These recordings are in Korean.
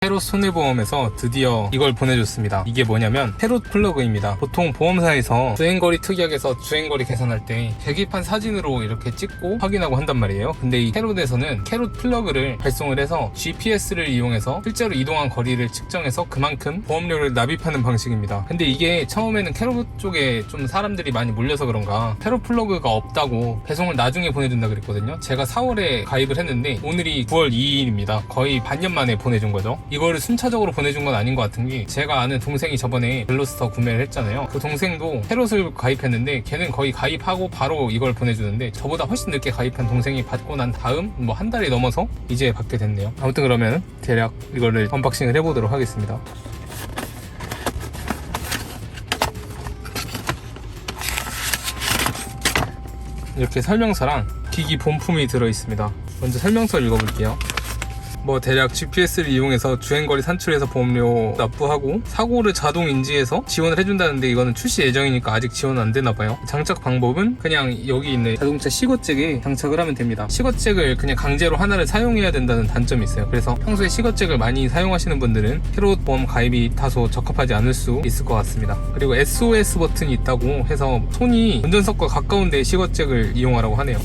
캐롯 손해보험에서 드디어 이걸 보내줬습니다. 이게 뭐냐면 캐롯 플러그입니다. 보통 보험사에서 주행거리 특약에서 주행거리 계산할 때 계기판 사진으로 이렇게 찍고 확인하고 한단 말이에요. 근데 이 캐롯에서는 캐롯 플러그를 발송을 해서 GPS를 이용해서 실제로 이동한 거리를 측정해서 그만큼 보험료를 납입하는 방식입니다. 근데 이게 처음에는 캐롯 쪽에 좀 사람들이 많이 몰려서 그런가 캐롯 플러그가 없다고 배송을 나중에 보내준다 그랬거든요. 제가 4월에 가입을 했는데 오늘이 9월 2일입니다. 거의 반년 만에 보내준 거죠. 이거를 순차적으로 보내준 건 아닌 것 같은 게, 제가 아는 동생이 저번에 블루스터 구매를 했잖아요. 그 동생도 캐롯을 가입했는데 걔는 거의 가입하고 바로 이걸 보내주는데, 저보다 훨씬 늦게 가입한 동생이 받고 난 다음 뭐 한 달이 넘어서 이제 받게 됐네요. 아무튼 그러면 대략 이거를 언박싱을 해보도록 하겠습니다. 이렇게 설명서랑 기기 본품이 들어있습니다. 먼저 설명서를 읽어볼게요. 대략 GPS를 이용해서 주행거리 산출해서 보험료 납부하고 사고를 자동 인지해서 지원을 해준다는데, 이거는 출시 예정이니까 아직 지원은 안 되나봐요. 장착 방법은 그냥 여기 있는 자동차 시거잭에 장착을 하면 됩니다. 시거잭을 그냥 강제로 하나를 사용해야 된다는 단점이 있어요. 그래서 평소에 시거잭을 많이 사용하시는 분들은 캐롯 보험 가입이 다소 적합하지 않을 수 있을 것 같습니다. 그리고 SOS 버튼이 있다고 해서 손이 운전석과 가까운 데 시거잭을 이용하라고 하네요.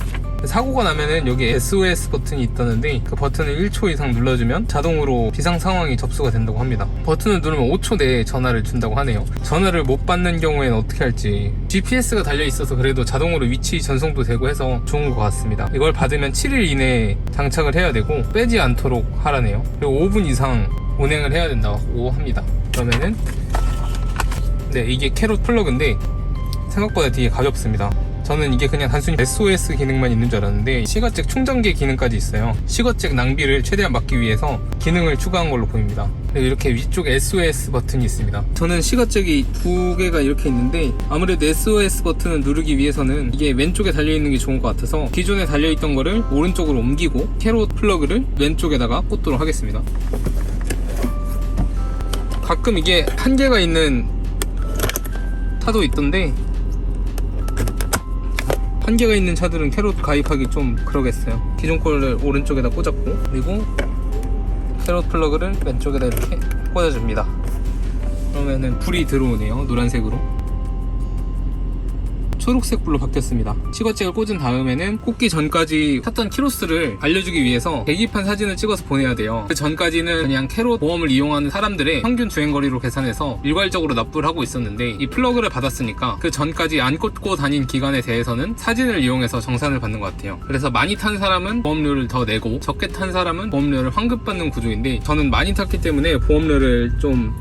사고가 나면은 여기 SOS 버튼이 있다는데, 그 버튼을 1초 이상 눌러주면 자동으로 비상 상황이 접수가 된다고 합니다. 버튼을 누르면 5초 내에 전화를 준다고 하네요. 전화를 못 받는 경우에는 어떻게 할지, GPS가 달려있어서 그래도 자동으로 위치 전송도 되고 해서 좋은 것 같습니다. 이걸 받으면 7일 이내에 장착을 해야 되고 빼지 않도록 하라네요. 그리고 5분 이상 운행을 해야 된다고 합니다. 그러면은 이게 캐롯 플러그인데 생각보다 되게 가볍습니다. 저는 이게 그냥 단순히 SOS 기능만 있는 줄 알았는데 시거잭 충전기 기능까지 있어요. 시거잭 낭비를 최대한 막기 위해서 기능을 추가한 걸로 보입니다. 그리고 이렇게 위쪽에 SOS 버튼이 있습니다. 저는 시거잭이 두 개가 이렇게 있는데, 아무래도 SOS 버튼을 누르기 위해서는 이게 왼쪽에 달려있는 게 좋은 것 같아서 기존에 달려있던 거를 오른쪽으로 옮기고 캐롯 플러그를 왼쪽에다가 꽂도록 하겠습니다. 가끔 이게 한 개가 있는 차도 있던데, 한 개가 있는 차들은 캐롯 가입하기 좀 그러겠어요. 기존 거를 오른쪽에다 꽂았고, 그리고 캐롯 플러그를 왼쪽에다 이렇게 꽂아줍니다. 그러면은 불이 들어오네요. 노란색으로. 초록색 불로 바뀌었습니다. 시거잭을 꽂은 다음에는 꽂기 전까지 탔던 키로수를 알려주기 위해서 계기판 사진을 찍어서 보내야 돼요. 그 전까지는 그냥 캐롯 보험을 이용하는 사람들의 평균 주행거리로 계산해서 일괄적으로 납부를 하고 있었는데, 이 플러그를 받았으니까 그 전까지 안 꽂고 다닌 기간에 대해서는 사진을 이용해서 정산을 받는 것 같아요. 그래서 많이 탄 사람은 보험료를 더 내고 적게 탄 사람은 보험료를 환급받는 구조인데, 저는 많이 탔기 때문에 보험료를 좀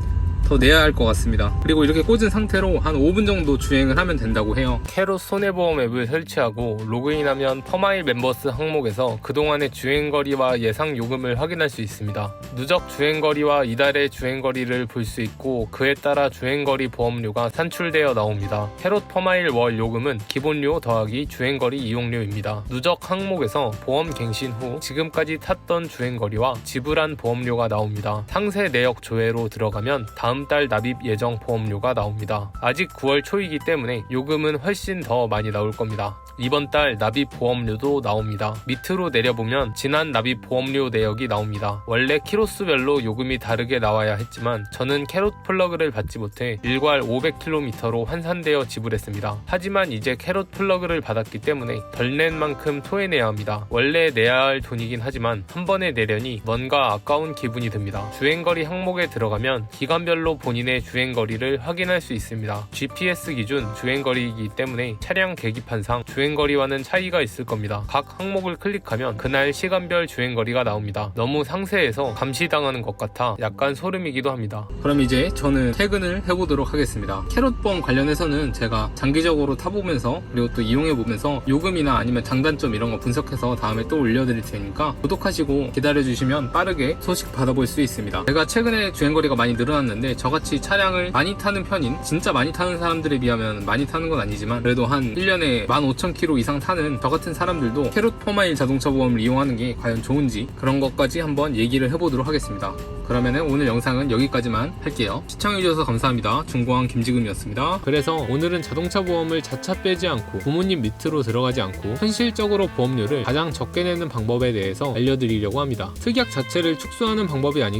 더 내야 할 것 같습니다. 그리고 이렇게 꽂은 상태로 한 5분 정도 주행을 하면 된다고 해요. 캐롯 손해보험 앱을 설치하고 로그인하면 퍼마일 멤버스 항목에서 그동안의 주행거리와 예상 요금을 확인할 수 있습니다. 누적 주행거리와 이달의 주행거리를 볼 수 있고, 그에 따라 주행거리 보험료가 산출되어 나옵니다. 캐롯 퍼마일 월 요금은 기본료 더하기 주행거리 이용료입니다. 누적 항목에서 보험 갱신 후 지금까지 탔던 주행거리와 지불한 보험료가 나옵니다. 상세 내역 조회로 들어가면 다음 달 납입 예정 보험료가 나옵니다. 아직 9월 초이기 때문에 요금은 훨씬 더 많이 나올 겁니다. 이번 달 납입 보험료도 나옵니다. 밑으로 내려보면 지난 납입 보험료 내역이 나옵니다. 원래 키로수별로 요금이 다르게 나와야 했지만 저는 캐롯 플러그를 받지 못해 일괄 500km로 환산되어 지불했습니다. 하지만 이제 캐롯 플러그를 받았기 때문에 덜 낸 만큼 토해내야 합니다. 원래 내야 할 돈이긴 하지만 한 번에 내려니 뭔가 아까운 기분이 듭니다. 주행거리 항목에 들어가면 기간별로 본인의 주행거리를 확인할 수 있습니다. GPS 기준 주행거리이기 때문에 차량 계기판상 주행거리와는 차이가 있을 겁니다. 각 항목을 클릭하면 그날 시간별 주행거리가 나옵니다. 너무 상세해서 감시당하는 것 같아 약간 소름이기도 합니다. 그럼 이제 저는 퇴근을 해보도록 하겠습니다. 캐롯보험 관련해서는 제가 장기적으로 타보면서 그리고 또 이용해보면서 요금이나 아니면 장단점 이런 거 분석해서 다음에 또 올려드릴 테니까 구독하시고 기다려주시면 빠르게 소식 받아볼 수 있습니다. 제가 최근에 주행거리가 많이 늘어났는데, 저같이 차량을 많이 타는 편인, 진짜 많이 타는 사람들에 비하면 많이 타는 건 아니지만 그래도 한 1년에 15,000km 이상 타는 저 같은 사람들도 캐롯 퍼마일 자동차 보험을 이용하는 게 과연 좋은지 그런 것까지 한번 얘기를 해보도록 하겠습니다. 그러면은 오늘 영상은 여기까지만 할게요. 시청해주셔서 감사합니다. 중고항 김지금이었습니다. 그래서 오늘은 자동차 보험을 자차 빼지 않고 부모님 밑으로 들어가지 않고 현실적으로 보험료를 가장 적게 내는 방법에 대해서 알려드리려고 합니다. 특약 자체를 축소하는 방법이 아니기